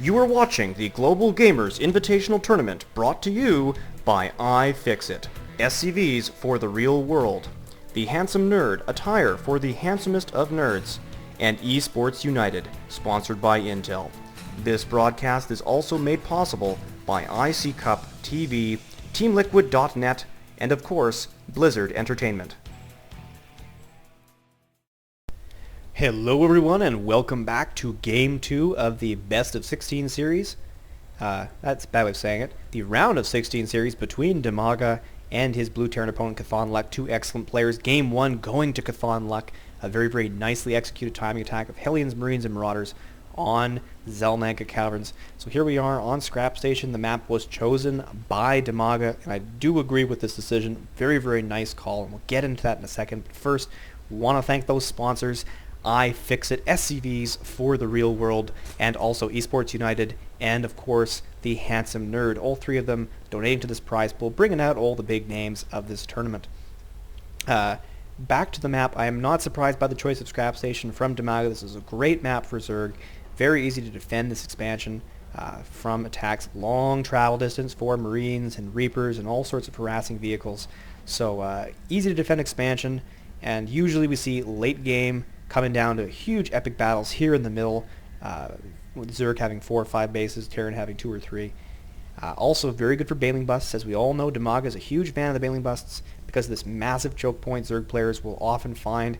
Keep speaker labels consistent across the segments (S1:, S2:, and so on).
S1: You are watching the Global Gamers Invitational Tournament brought to you by iFixit. SCVs for the real world. The Handsome Nerd attire for the handsomest of nerds. And Esports United, sponsored by Intel. This broadcast is also made possible by IC Cup TV, TeamLiquid.net, and of course, Blizzard Entertainment. Hello everyone and welcome back to Game 2 of the Best of 16 series. That's a bad way of saying it. The Round of 16 series between Dimaga and his Blue Terran opponent CauthonLuck, two excellent players. Game 1 going to CauthonLuck, a very, very nicely executed timing attack of Hellions, Marines, and Marauders on Zelnanka Caverns. So here we are on Scrap Station. The map was chosen by Dimaga, and I do agree with this decision. Very, very nice call, and we'll get into that in a second. But first, want to thank those sponsors. iFixit, SCVs for the real world, and also Esports United, and of course the Handsome Nerd. All three of them donating to this prize pool, bringing out all the big names of this tournament. Back to the map. I am not surprised by the choice of Scrap Station from Dimaga. This is a great map for Zerg. Very easy to defend this expansion from attacks. Long travel distance for Marines and Reapers and all sorts of harassing vehicles. So easy to defend expansion, and usually we see late game coming down to huge epic battles here in the middle, with Zerg having 4 or 5 bases, Terran having 2 or 3. Also very good for bailing busts. As we all know, Dimaga is a huge fan of the bailing busts. Because of this massive choke point, Zerg players will often find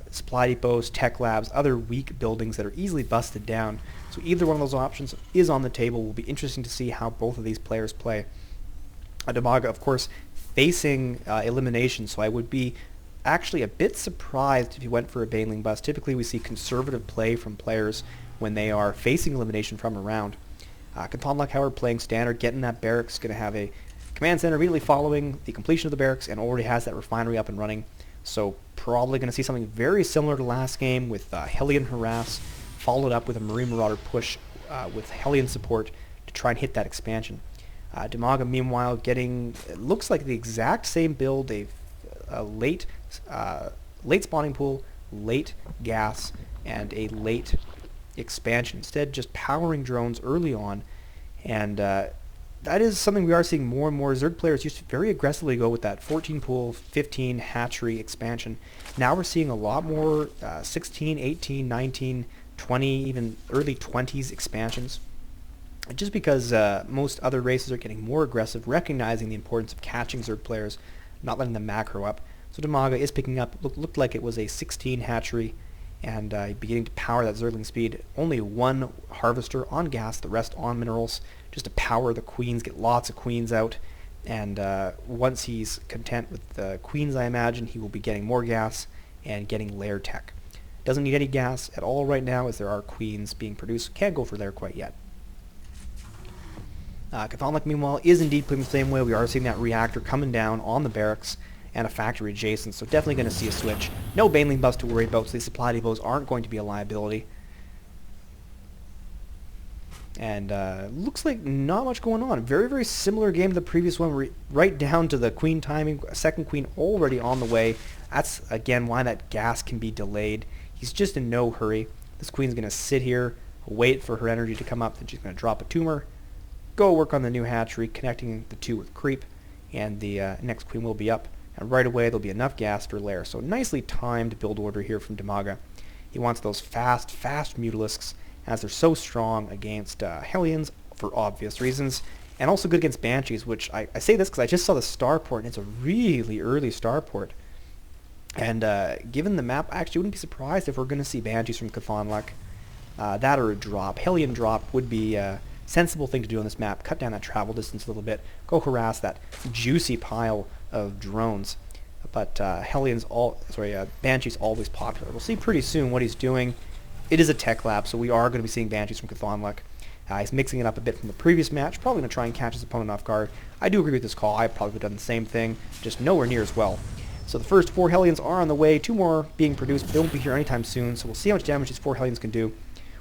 S1: supply depots, tech labs, other weak buildings that are easily busted down. So either one of those options is on the table. It will be interesting to see how both of these players play. Dimaga, of course, facing elimination, so I would be actually a bit surprised if he went for a bailing bust. Typically we see conservative play from players when they are facing elimination from a round. CauthonLuck, however, playing standard, getting that barracks, going to have a command center immediately following the completion of the barracks, and already has that refinery up and running. So probably going to see something very similar to last game with Hellion harass, followed up with a Marine Marauder push with Hellion support to try and hit that expansion. Dimaga, meanwhile, getting, it looks like the exact same build, a late spawning pool, late gas, and a late expansion. Instead, just powering drones early on, and that is something we are seeing more and more. Zerg players used to very aggressively go with that 14 pool, 15 hatchery expansion. Now we're seeing a lot more 16, 18, 19, 20, even early 20s expansions. Just because most other races are getting more aggressive, recognizing the importance of catching Zerg players, not letting them macro up. So Dimaga is picking up, looked like it was a 16 hatchery, and beginning to power that Zergling speed. Only one harvester on gas, the rest on minerals, just to power the queens, get lots of queens out. And once he's content with the queens, I imagine, he will be getting more gas and getting lair tech. Doesn't need any gas at all right now, as there are queens being produced. Can't go for lair quite yet. CauthonLuck, meanwhile, is indeed playing the same way. We are seeing that reactor coming down on the barracks and a factory adjacent, so definitely going to see a switch. No bailing bust to worry about, so these supply depots aren't going to be a liability. And looks like not much going on. Very, very similar game to the previous one, right down to the queen timing. Second queen already on the way. That's, again, why that gas can be delayed. He's just in no hurry. This queen's going to sit here, wait for her energy to come up, then she's going to drop a tumor, go work on the new hatchery, connecting the 2 with creep, and the next queen will be up. And right away there'll be enough gas for lair. So nicely timed build order here from Dimaga. He wants those fast Mutalisks, as they're so strong against Hellions for obvious reasons, and also good against Banshees, which I say this because I just saw the starport, and it's a really early starport. And given the map, I actually wouldn't be surprised if we're going to see Banshees from CauthonLuck. That or a drop. Hellion drop would be a sensible thing to do on this map. Cut down that travel distance a little bit. Go harass that juicy pile of drones. But Banshee's always popular. We'll see pretty soon what he's doing. It is a tech lab, so we are going to be seeing Banshees from CauthonLuck. He's mixing it up a bit from the previous match, probably going to try and catch his opponent off guard. I do agree with this call. I probably would have done the same thing, just nowhere near as well. So the first 4 Hellions are on the way, 2 more being produced, but they won't be here anytime soon, so we'll see how much damage these 4 Hellions can do.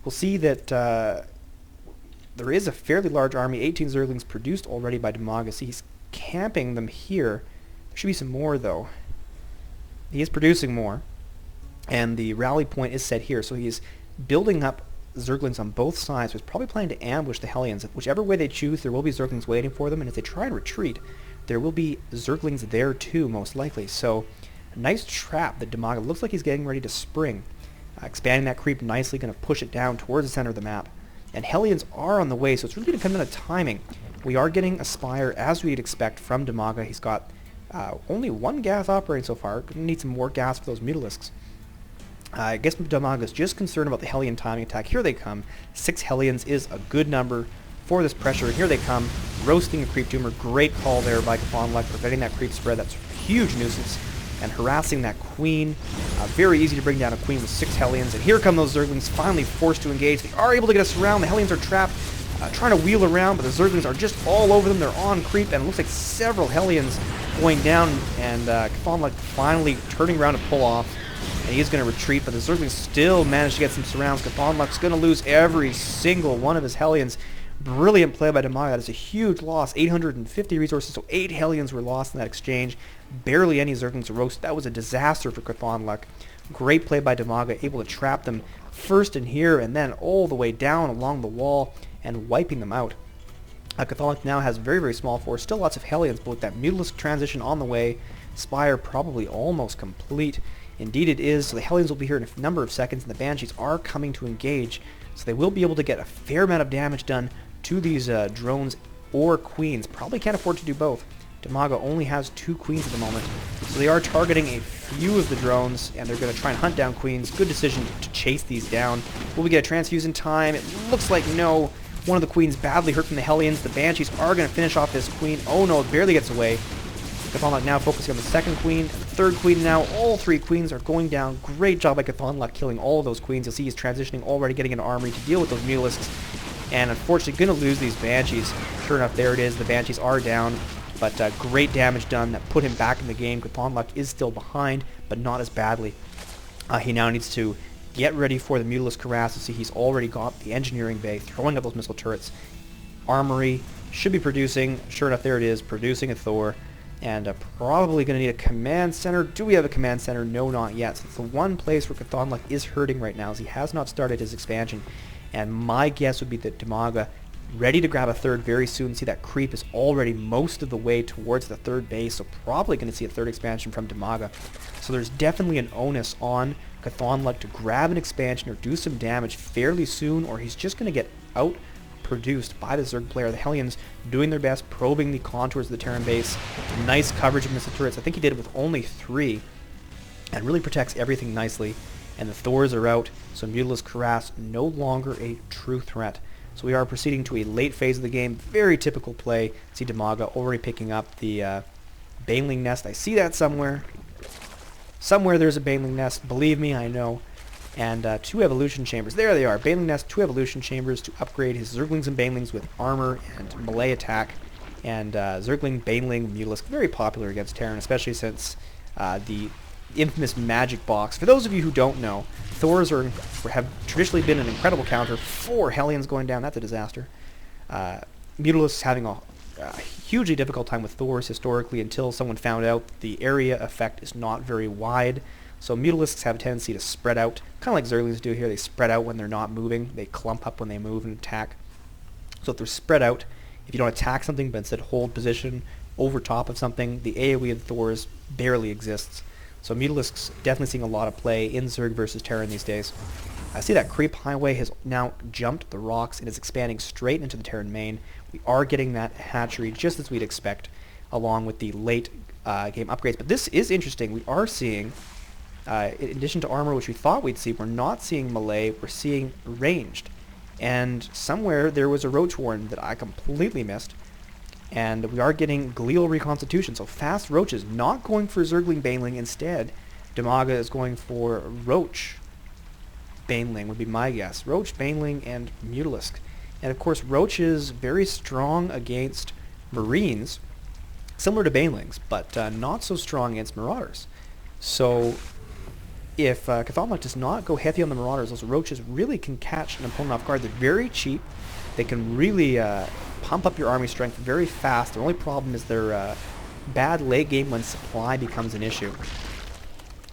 S1: We'll see that there is a fairly large army, 18 Zerglings produced already by Dimaga. See, he's camping them here. There should be some more, though. He is producing more, and the rally point is set here, so he's building up Zerglings on both sides, so he's probably planning to ambush the Hellions. Whichever way they choose, there will be Zerglings waiting for them, and if they try and retreat, there will be Zerglings there too, most likely. So, a nice trap that Dimaga looks like he's getting ready to spring. Expanding that creep nicely, going to push it down towards the center of the map. And Hellions are on the way, so it's really going to come down to timing. We are getting a Spire, as we'd expect, from Dimaga. He's got only one gas operating so far. Going to need some more gas for those Mutalisks. I guess Dimaga's just concerned about the Hellion timing attack. Here they come. 6 Hellions is a good number for this pressure. And here they come, roasting a Creep Doomer. Great call there by CauthonLuck, preventing that creep spread. That's a huge nuisance. And harassing that Queen. Very easy to bring down a Queen with 6 Hellions. And here come those Zerglings, finally forced to engage. They are able to get us around. The Hellions are trapped, trying to wheel around, but the Zerglings are just all over them. They're on creep, and it looks like several Hellions going down. And CauthonLuck finally turning around to pull off. And he is going to retreat, but the Zerglings still manage to get some surrounds. CauthonLuck's going to lose every single one of his Hellions. Brilliant play by Dimaga. That is a huge loss. 850 resources, so 8 Hellions were lost in that exchange. Barely any Zerglings roasted. That was a disaster for CauthonLuck. Great play by Dimaga, able to trap them first in here and then all the way down along the wall and wiping them out. CauthonLuck now has a very, very small force. Still lots of Hellions, but with that Mutalisk transition on the way, Spire probably almost complete. Indeed it is, so the Hellions will be here in a number of seconds, and the Banshees are coming to engage, so they will be able to get a fair amount of damage done to these drones or Queens. Probably can't afford to do both. Dimaga only has 2 Queens at the moment, so they are targeting a few of the drones, and they're going to try and hunt down Queens. Good decision to chase these down. Will we get a transfuse in time? It looks like no. One of the Queens badly hurt from the Hellions. The Banshees are going to finish off this Queen. Oh no, it barely gets away. CauthonLuck now focusing on the 2nd Queen, and the 3rd Queen now. All 3 Queens are going down. Great job by CauthonLuck killing all of those Queens. You'll see he's transitioning already, getting into armory to deal with those Mutalisks. And unfortunately going to lose these Banshees. Sure enough, there it is. The Banshees are down, but great damage done that put him back in the game. CauthonLuck is still behind, but not as badly. He now needs to get ready for the Mutalisk harass. You see he's already got the engineering bay, throwing up those missile turrets. Armory should be producing. Sure enough, there it is, producing a Thor. And probably going to need a command center. Do we have a command center? No, not yet. So it's the one place where CauthonLuck is hurting right now, as he has not started his expansion. And my guess would be that Dimaga, ready to grab a 3rd very soon. See, that creep is already most of the way towards the 3rd base, so probably going to see a 3rd expansion from Dimaga. So there's definitely an onus on CauthonLuck to grab an expansion or do some damage fairly soon, or he's just going to get out-produced by the Zerg player. The Hellions doing their best, probing the contours of the Terran base. Nice coverage of missile turrets. I think he did it with only 3, and really protects everything nicely. And the Thors are out, so Mutalisk harass no longer a true threat. So we are proceeding to a late phase of the game. Very typical play. See Dimaga already picking up the Baneling Nest. I see that somewhere. Somewhere there's a Baneling Nest. Believe me, I know. And 2 evolution chambers. There they are. Baneling Nest, 2 evolution chambers to upgrade his Zerglings and Banelings with armor and melee attack. And Zergling, Baneling, Mutalisk, very popular against Terran, especially since the infamous magic box. For those of you who don't know, Thors have traditionally been an incredible counter. 4 Hellions going down, that's a disaster. Mutalisks having a hugely difficult time with Thors historically until someone found out the area effect is not very wide. So Mutalisks have a tendency to spread out, kind of like Zerglings do here. They spread out when they're not moving. They clump up when they move and attack. So if they're spread out, if you don't attack something but instead hold position over top of something, the AoE of the Thors barely exists. So Mutalisk's definitely seeing a lot of play in Zerg versus Terran these days. I see that Creep Highway has now jumped the rocks and is expanding straight into the Terran main. We are getting that hatchery just as we'd expect, along with the late game upgrades. But this is interesting. We are seeing, in addition to armor, which we thought we'd see, we're not seeing melee, we're seeing ranged. And somewhere there was a Roach Warren that I completely missed. And we are getting glial reconstitution, so fast roaches, not going for Zergling Baneling. Instead, Dimaga is going for Roach Baneling, would be my guess. Roach, Baneling, and Mutalisk. And of course, Roach is very strong against Marines, similar to Banelings, but not so strong against Marauders. So if CauthonLuck does not go heavy on the Marauders, those Roaches really can catch an opponent off guard. They're very cheap. They can really pump up your army strength very fast. The only problem is they're bad late game when supply becomes an issue.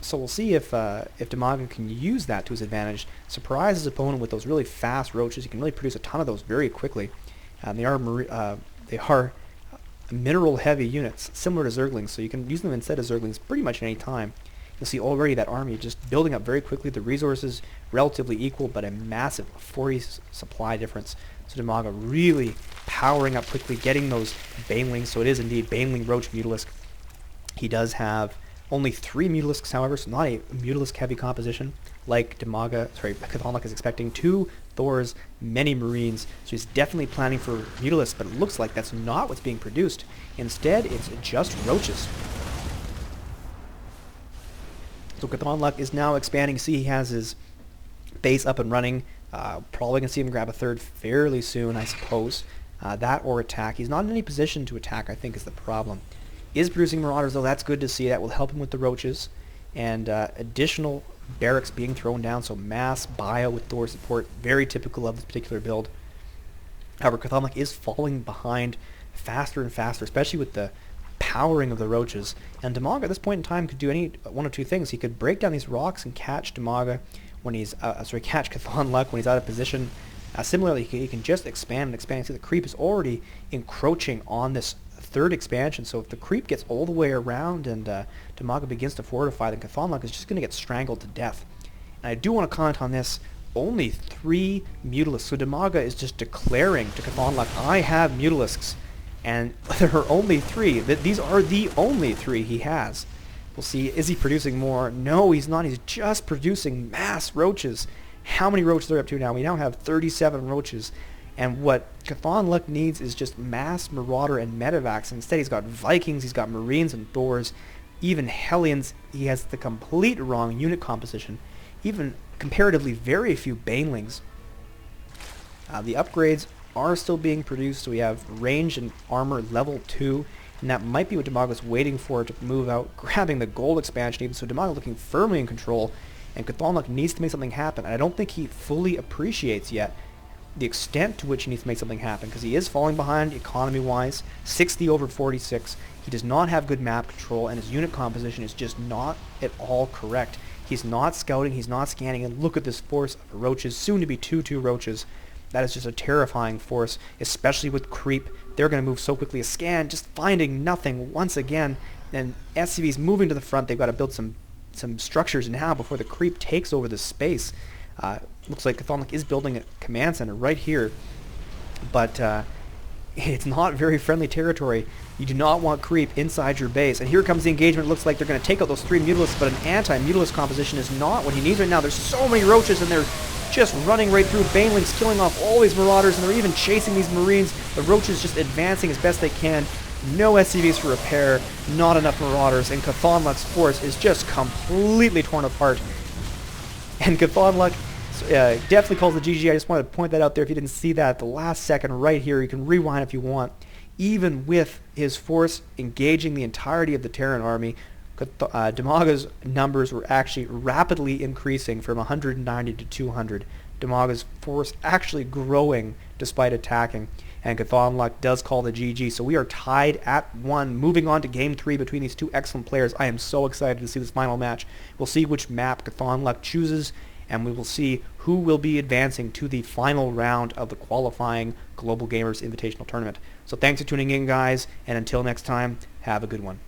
S1: So we'll see if Dimaga can use that to his advantage, surprise his opponent with those really fast roaches. He can really produce a ton of those very quickly. They are mineral-heavy units, similar to Zerglings, so you can use them instead of Zerglings pretty much at any time. You'll see already that army just building up very quickly. The resources relatively equal, but a massive 40 supply difference. So Dimaga really powering up quickly, getting those Banelings. So it is indeed Baneling, Roach, Mutalisk. He does have only 3 Mutalisks, however, so not a Mutalisk-heavy composition like CauthonLuck is expecting. 2 Thors, many Marines, so he's definitely planning for Mutalisks, but it looks like that's not what's being produced. Instead, it's just Roaches. So CauthonLuck is now expanding. See, he has his base up and running. Probably going to see him grab a 3rd fairly soon, I suppose. That or attack. He's not in any position to attack, I think, is the problem. Is producing Marauders, though. That's good to see. That will help him with the Roaches. And additional barracks being thrown down, so mass bio with Thor support, very typical of this particular build. However, CauthonLuck is falling behind faster and faster, especially with the powering of the Roaches. And Dimaga at this point in time could do one of 2 things. He could break down these rocks and catch Dimaga when he's catch CauthonLuck when he's out of position. Similarly, he can just expand and expand. See, the creep is already encroaching on this 3rd expansion, so if the creep gets all the way around and Dimaga begins to fortify, then CauthonLuck is just going to get strangled to death. And I do want to comment on this. Only 3 Mutalisks, so Dimaga is just declaring to CauthonLuck, I have Mutalisks, and there are only 3. These are the only 3 he has. We'll see, is he producing more? No, he's not. He's just producing mass Roaches. How many Roaches are up to now? We now have 37 Roaches. And what CauthonLuck needs is just mass Marauder and Medivacs. Instead, he's got Vikings, he's got Marines and Thors, even Hellions. He has the complete wrong unit composition. Even comparatively very few Banelings. The upgrades are still being produced, so we have range and armor level 2, and that might be what Dimaga's waiting for to move out, grabbing the gold expansion even, so Dimaga looking firmly in control, and CauthonLuck needs to make something happen, and I don't think he fully appreciates yet the extent to which he needs to make something happen, because he is falling behind economy-wise, 60 over 46. He does not have good map control, and his unit composition is just not at all correct. He's not scouting, he's not scanning, and look at this force of Roaches, soon to be 2-2 Roaches. That is just a terrifying force, especially with creep. They're going to move so quickly. A scan, just finding nothing once again, and SCV's moving to the front. They've got to build some structures now before the creep takes over the space. Looks like CauthonLuck is building a command center right here, but it's not very friendly territory. You do not want creep inside your base. And here comes the engagement. It looks like they're going to take out those 3 Mutalisks, but an anti-Mutalisk composition is not what he needs right now. There's so many Roaches, and they're just running right through. Banelings killing off all these Marauders, and they're even chasing these Marines. The Roaches just advancing as best they can. No SCVs for repair, not enough Marauders, and CauthonLuck's force is just completely torn apart. And CauthonLuck definitely calls the GG. I just wanted to point that out there if you didn't see that at the last second right here. You can rewind if you want. Even with his force engaging the entirety of the Terran army, Dimaga's numbers were actually rapidly increasing from 190 to 200. Dimaga's force actually growing despite attacking, and CauthonLuck does call the GG. So we are tied at 1, moving on to Game 3 between these 2 excellent players. I am so excited to see this final match. We'll see which map CauthonLuck chooses, and we will see who will be advancing to the final round of the qualifying Global Gamers Invitational Tournament. So thanks for tuning in, guys, and until next time, have a good one.